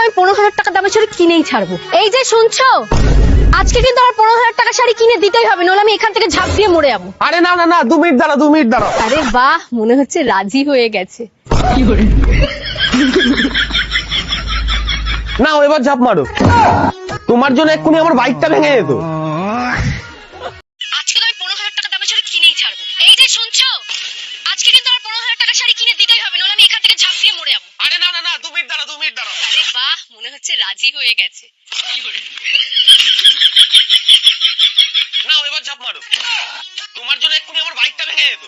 আমি 15,000 টাকা দামের শাড়ি কিনেই ছাড়বো। এই যে শুনছো, আজকে কিন্তু আমার 15,000 টাকা শাড়ি কিনে দিতেই হবে, নইলে আমি এখান থেকে ঝাঁপ দিয়ে মরে যাবো। আরে না না না, 2 মিনিট দাঁড়া, 2 মিনিট দাঁড়া। আরে বাহ, মনে হচ্ছে রাজি হয়ে গেছে। না, এবার ঝাঁপ মারো। তোমার জন্য এক্ষুনি আমার বাইকটা ভেঙে যেত। আজকে তো আমি 15,000 টাকা দামের শাড়ি কিনেই ছাড়বো। এই যে শুনছো, আজকে কিন্তু আমার 15,000 টাকা শাড়ি কিনে দিতেই হবে, নইলে আমি এখান থেকে ঝাঁপ দিয়ে মরে যাবো। আরে না না না, 2 মিনিট দাঁড়া, 2 মিনিট দাঁড়া। আরে বাহ, মনে হচ্ছে রাজি হয়ে গেছে। না, এবার ঝাঁপ মারো। তোমার জন্য এক্ষুনি আমার বাইকটা ভেঙে যেত।